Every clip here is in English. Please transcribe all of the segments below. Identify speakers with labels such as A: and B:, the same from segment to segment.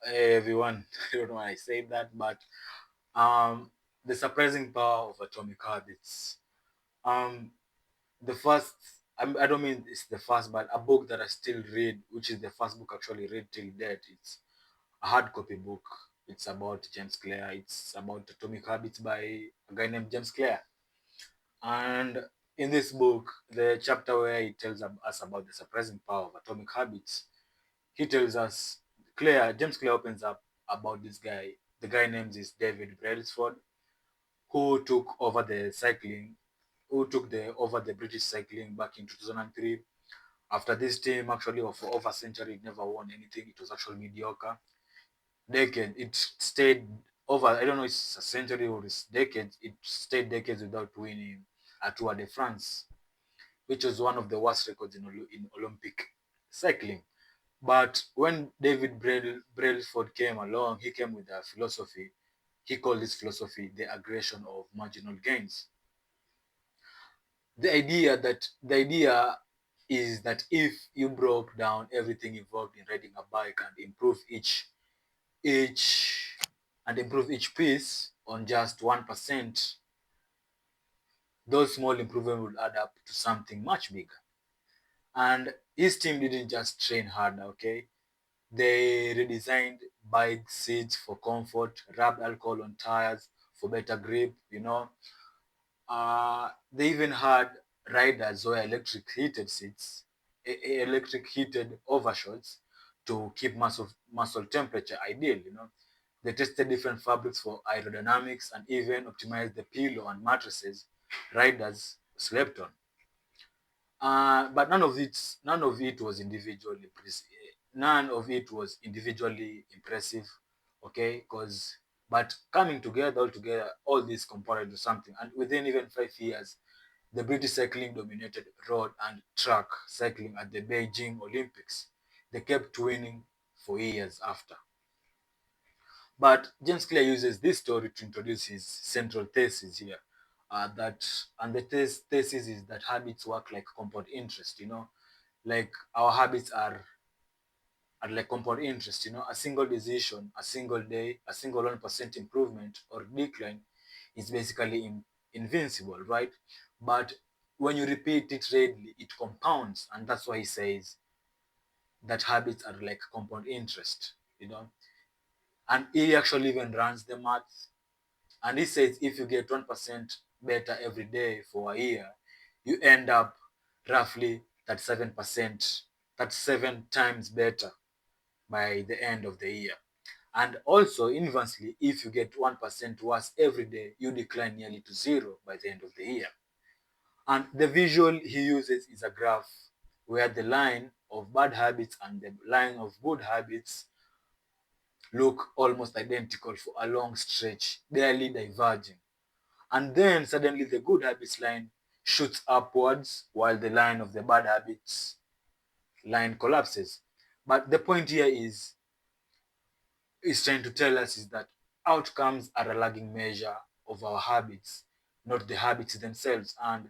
A: Hey everyone, I don't know why I say that, but um, the surprising power of atomic habits. Um, the first, I don't mean it's the first, but a book that I still read, which is the first book actually read till date. It's a hard copy book. It's about James Clear. It's about atomic habits by a guy named James Clear. And in this book, the chapter where he tells us about the surprising power of atomic habits, he tells us James Clear opens up about this guy. The guy named is David Brailsford, who took over the cycling, who took the over the British cycling back in 2003. After this team, actually, for over a century, it never won anything. It was actually mediocre. Decade, it stayed over. I don't know, it's a century or it's decades. It stayed decades without winning a Tour de France, which was one of the worst records in Olympic cycling. But when David Brailsford came along, he came with a philosophy. He called this philosophy the aggression of marginal gains. The idea is that if you broke down everything involved in riding a bike and each improve each piece on just 1%, those small improvements will add up to something much bigger. And his team didn't just train harder, okay? They redesigned bike seats for comfort, rubbed alcohol on tires for better grip. They even had riders wear electric heated seats, electric heated overshorts to keep muscle temperature ideal. They tested different fabrics for aerodynamics and even optimized the pillow and mattresses riders slept on. But none of it was individually impressive, okay? But coming together all together, all this compounded to something. And within even 5 years, the British cycling dominated road and track cycling at the Beijing Olympics. They kept winning for years after. But James Clear uses this story to introduce his central thesis here. Thesis is that habits work like compound interest. Like our habits are like compound interest. A single decision, a single day, a single 1% improvement or decline is basically invincible, right? But when you repeat it regularly, it compounds, and that's why he says that habits are like compound interest. And he actually even runs the math. And he says if you get 1% better every day for a year, you end up roughly 37%, that's 7 times better by the end of the year. And also, inversely, if you get 1% worse every day, you decline nearly to zero by the end of the year. And the visual he uses is a graph where the line of bad habits and the line of good habits look almost identical for a long stretch, barely diverging. And then suddenly the good habits line shoots upwards while the line of the bad habits line collapses. But the point here is trying to tell us is that outcomes are a lagging measure of our habits, not the habits themselves. And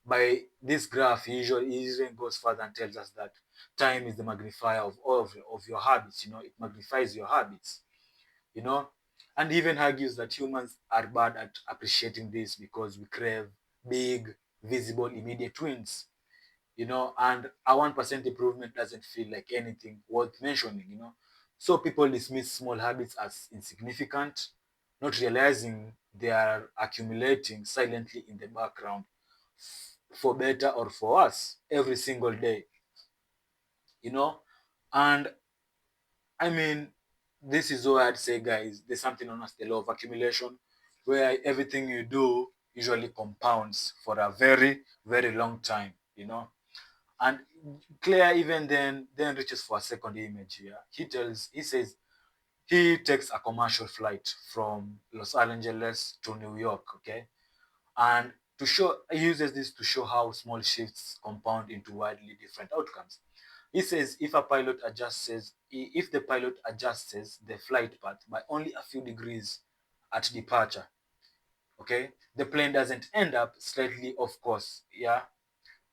A: by this graph, he usually goes further and tells us that time is the magnifier of all of your habits. It magnifies your habits. You know, and even argues that humans are bad at appreciating this because we crave big, visible, immediate wins. And a 1% improvement doesn't feel like anything worth mentioning. So people dismiss small habits as insignificant, not realizing they are accumulating silently in the background for better or for worse every single day, you know. And I mean, this is what I'd say, guys. There's something known as the law of accumulation, where everything you do usually compounds for a very, very long time. And Claire even then reaches for a second image here. He says he takes a commercial flight from Los Angeles to New York, okay? And he uses this to show how small shifts compound into widely different outcomes. He says if the pilot adjusts the flight path by only a few degrees at departure, okay, the plane doesn't end up slightly off course, yeah,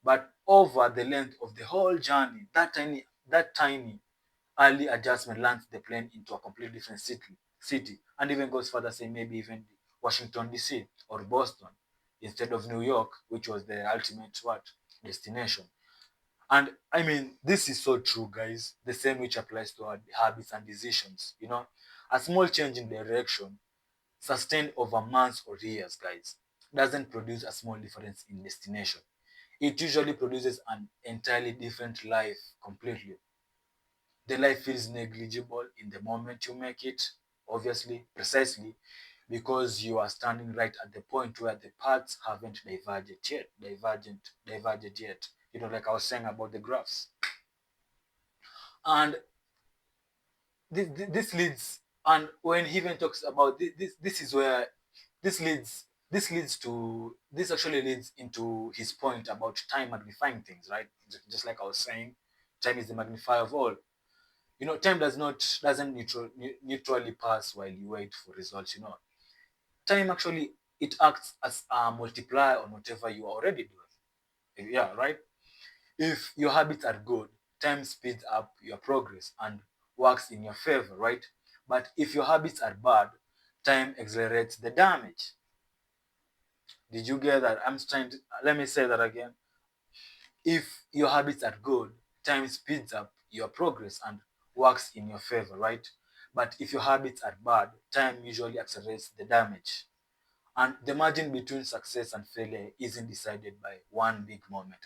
A: but over the length of the whole journey, that tiny early adjustment lands the plane into a completely different city, and even goes further, say maybe even Washington DC or Boston instead of New York, which was the ultimate what destination. And I mean, this is so true, guys. The same which applies to our habits and decisions. A small change in direction, sustained over months or years, guys, doesn't produce a small difference in destination. It usually produces an entirely different life completely. The life feels negligible in the moment you make it, obviously, precisely because you are standing right at the point where the paths haven't diverged yet. Like I was saying about the graphs. And this leads, and when he even talks about this is where this actually leads into his point about time magnifying things, right? Just like I was saying, time is the magnifier of all. Time doesn't neutrally pass while you wait for results. Time actually, it acts as a multiplier on whatever you are already doing. Yeah, right. If your habits are good, time speeds up your progress and works in your favor, right? But if your habits are bad, time accelerates the damage. Did you get that? Let me say that again. If your habits are good, time speeds up your progress and works in your favor, right? But if your habits are bad, time usually accelerates the damage. And the margin between success and failure isn't decided by one big moment,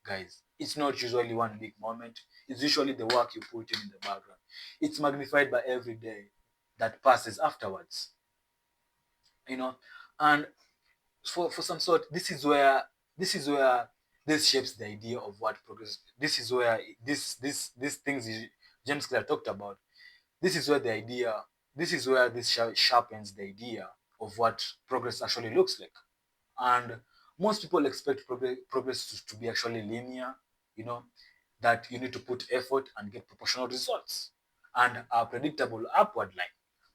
A: guys. It's not usually one big moment. It's usually the work you put in the background. It's magnified by every day that passes afterwards. You know, and for some sort, this is where this shapes the idea of what progress. This is where these things James Clear talked about. This is where the idea. This is where this sharpens the idea of what progress actually looks like. And most people expect progress to be actually linear, you know, that you need to put effort and get proportional results and a predictable upward line.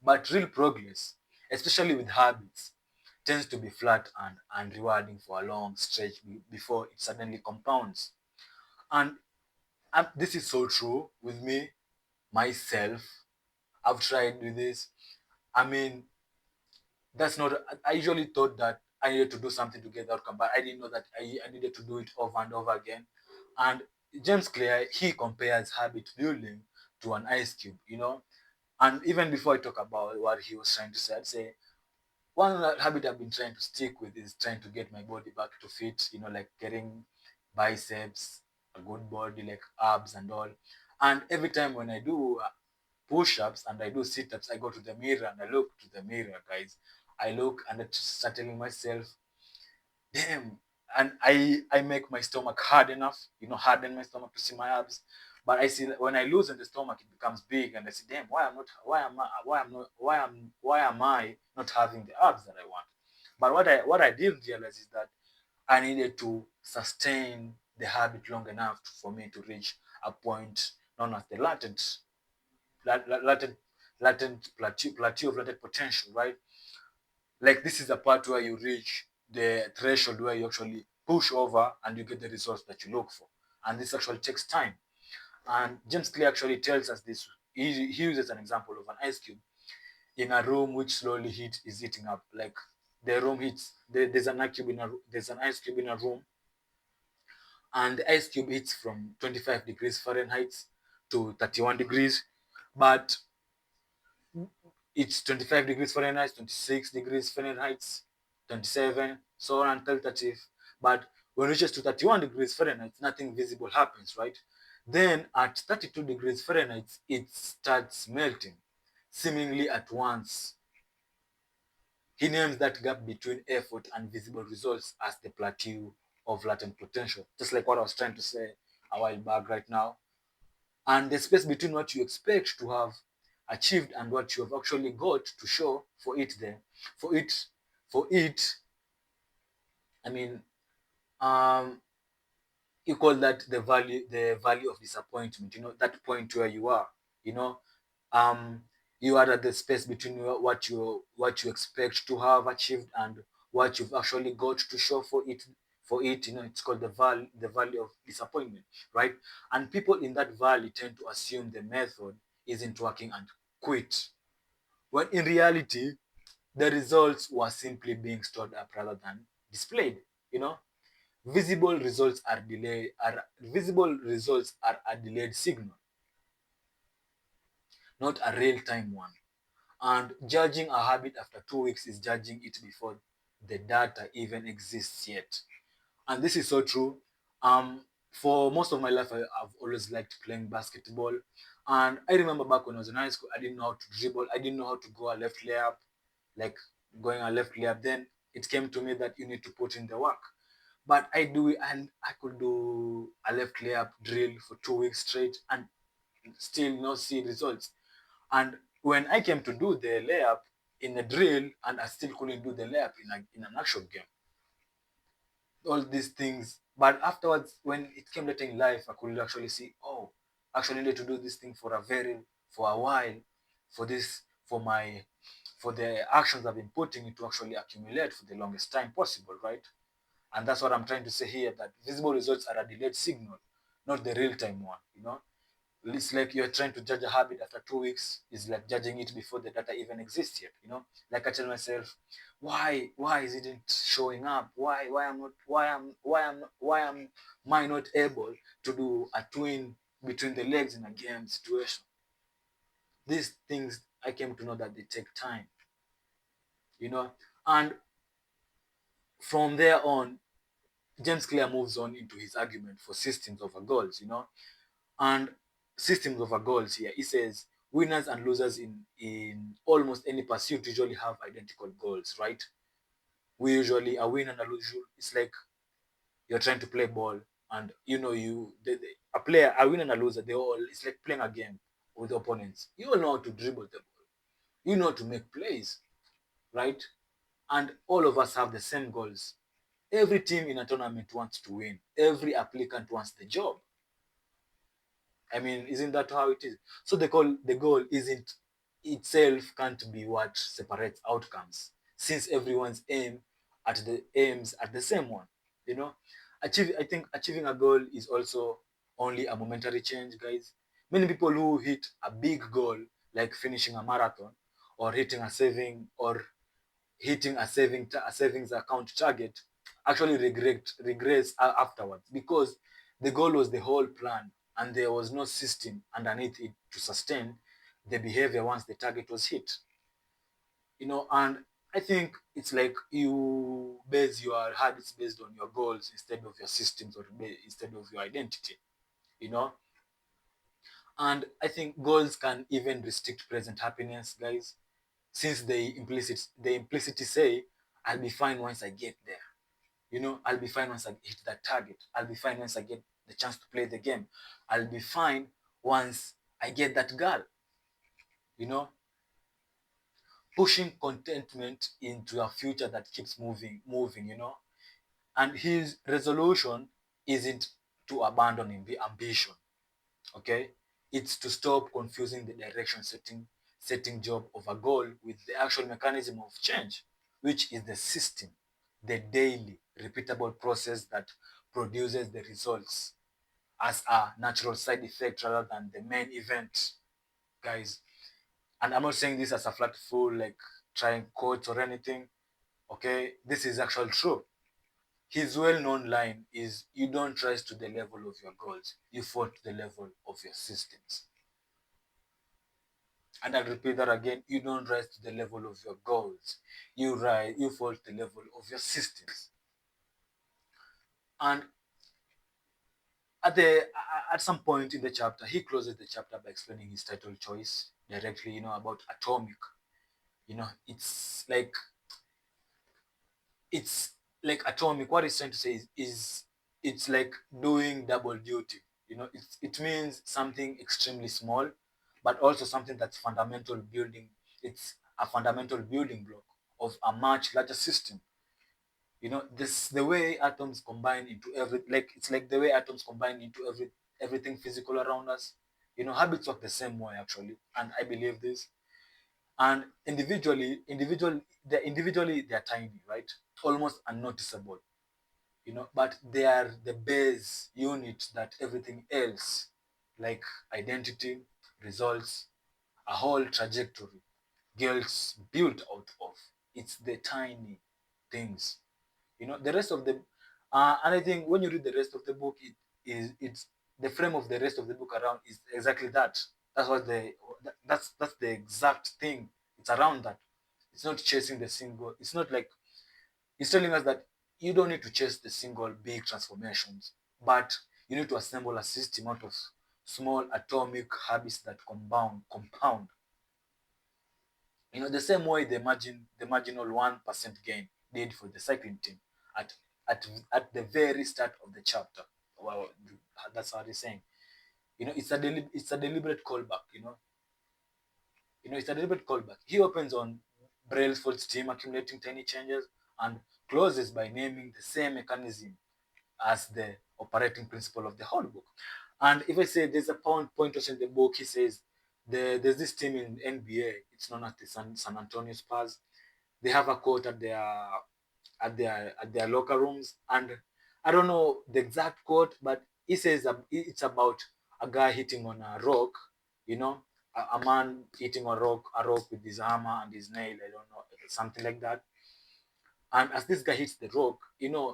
A: But real progress, especially with habits, tends to be flat and unrewarding for a long stretch before it suddenly compounds. And this is so true with me, myself. I've tried with this. I mean, that's not, I usually thought that I needed to do something to get the outcome, but I didn't know that I needed to do it over and over again. And James Clear, he compares habit building to an ice cube, and even before I talk about what he was trying to say, I'd say one habit I've been trying to stick with is trying to get my body back to fit, like getting biceps, a good body, like abs and all. And every time when I do push-ups and I do sit-ups, I go to the mirror and I look to the mirror, guys. I look and I start telling myself, damn, and I make my stomach hard enough, harden my stomach to see my abs. But I see that when I loosen the stomach, it becomes big, and I say, damn, why am I not having the abs that I want? But what I didn't realize is that I needed to sustain the habit long enough for me to reach a point known as the latent plateau of latent potential, right? Like this is the part where you reach the threshold where you actually push over and you get the results that you look for. And this actually takes time. And James Clear actually tells us this. He uses an example of an ice cube in a room which slowly is heating up. Like the room heats. There's an ice cube in a room, and the ice cube heats from 25 degrees Fahrenheit to 31 degrees. But it's 25 degrees Fahrenheit, 26 degrees Fahrenheit, 27, so on until 30. But when it reaches to 31 degrees Fahrenheit, nothing visible happens, right? Then at 32 degrees Fahrenheit, it starts melting, seemingly at once. He names that gap between effort and visible results as the plateau of latent potential, just like what I was trying to say a while back right now. And the space between what you expect to have achieved and what you have actually got to show for it there for it for it I mean, um you call that the value of disappointment, that point where you are, you know um you are at the space between what you expect to have achieved and what you've actually got to show for it. It's called the valley of disappointment, right? And people in that valley tend to assume the method isn't working and quit, when in reality the results were simply being stored up rather than displayed. you know visible results are a delayed signal, not a real-time one. And judging a habit after 2 weeks is judging it before the data even exists yet. And this is so true. For most of my life, I've always liked playing basketball. And I remember back when I was in high school, I didn't know how to dribble. I didn't know how to go a left layup, like going a left layup. Then it came to me that you need to put in the work. But I do it, and I could do a left layup drill for 2 weeks straight and still not see results. And when I came to do the layup in a drill, and I still couldn't do the layup in an actual game, all these things. But afterwards, when it came later in life, I could actually see, oh, actually need to do this thing for a while, for this, for the actions I've been putting it to actually accumulate for the longest time possible, right? And that's what I'm trying to say here, that visible results are a delayed signal, not the real time one. It's like you're trying to judge a habit after 2 weeks is like judging it before the data even exists yet. Like I tell myself, why is it not showing up? Why am I not able to do a twin between the legs in a game situation? These things I came to know that they take time, you know. And from there on, James Clear moves on into his argument for systems over goals. And systems over goals here, he says winners and losers in almost any pursuit usually have identical goals, right? We usually, a win and a loser, it's like you're trying to play ball, and a player, a winner and a loser, it's like playing a game with opponents. You all know how to dribble the ball, you know how to make plays, right? And all of us have the same goals. Every team in a tournament wants to win, every applicant wants the job. I mean, isn't that how it is? So the goal isn't itself can't be what separates outcomes, since everyone's aims at the same one. You know, I think achieving a goal is also only a momentary change, guys. Many people who hit a big goal, like finishing a marathon, or hitting a savings account target, actually regrets afterwards, because the goal was the whole plan and there was no system underneath it to sustain the behavior once the target was hit. And I think it's like you base your habits based on your goals instead of your systems, or instead of your identity. you know and I think goals can even restrict present happiness, guys, since they implicitly say, I'll be fine once I get there. I'll be fine once I hit that target. I'll be fine once I get the chance to play the game. I'll be fine once I get that girl. You know, pushing contentment into a future that keeps moving. And his resolution isn't to abandon the ambition, okay? It's to stop confusing the direction setting job of a goal with the actual mechanism of change, which is the system, the daily repeatable process that produces the results as a natural side effect rather than the main event, guys. And I'm not saying this as a flat fool, like trying quotes or anything. Okay, this is actually true. His well-known line is, you don't rise to the level of your goals, you fall to the level of your systems. And I'll repeat that again. You don't rise to the level of your goals. You fall to the level of your systems. And at some point in the chapter, he closes the chapter by explaining his title choice directly, about atomic. It's like atomic. What he's trying to say is it's like doing double duty. It means something extremely small, but also something that's fundamental building. It's a fundamental building block of a much larger system. This the way atoms combine into it's like the way atoms combine into everything physical around us. Habits work the same way actually, and I believe this. And individually they're tiny, right? Almost unnoticeable. but they are the base unit that everything else, like identity, results, a whole trajectory, gets built out of. It's the tiny things. The rest of the and I think when you read the rest of the book, it's the frame of the rest of the book around is exactly that. That's what that's the exact thing. It's around that. It's not chasing the single. It's not like it's telling us that you don't need to chase the single big transformations, but you need to assemble a system out of small atomic habits that compound. The same way the marginal 1% gain did for the cycling team at at the very start of the chapter. Well, that's what he's saying. It's a deliberate callback. It's a deliberate callback. He opens on Brailsford's team accumulating tiny changes and closes by naming the same mechanism as the operating principle of the whole book. And if I say there's a point also in the book, he says there's this team in NBA. It's known as the San Antonio Spurs. They have a quote at their locker rooms, and I don't know the exact quote, but he says it's about a guy hitting on a rock, you know, a man hitting a rock with his hammer and his nail. I don't know, something like that. And as this guy hits the rock,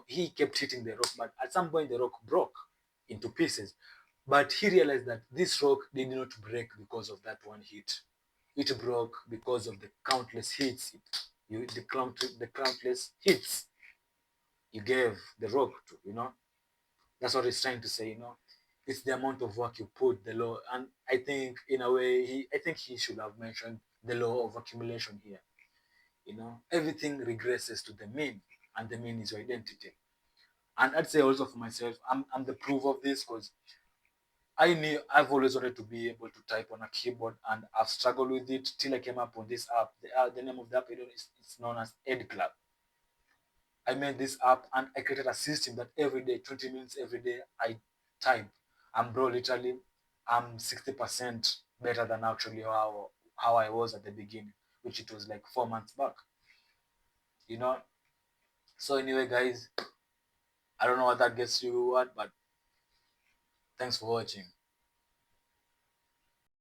A: he kept hitting the rock, but at some point the rock broke into pieces. But he realized that this rock did not break because of that one hit. It broke because of the countless hits, the countless hits you gave the rock to. That's what he's trying to say. It's the amount of work you put, the law. And I think, in a way, I think he should have mentioned the law of accumulation here. Everything regresses to the mean, and the mean is your identity. And I'd say also for myself, I'm the proof of this because I've always wanted to be able to type on a keyboard, and I've struggled with it till I came up on this app. The name of the app is it's known as Ed Club. I made this app and I created a system that every day, 20 minutes every day, I type. And bro, literally, I'm 60% better than actually how I was at the beginning, which it was like 4 months back. You know. So anyway, guys, I don't know what that gets you at, but thanks for watching.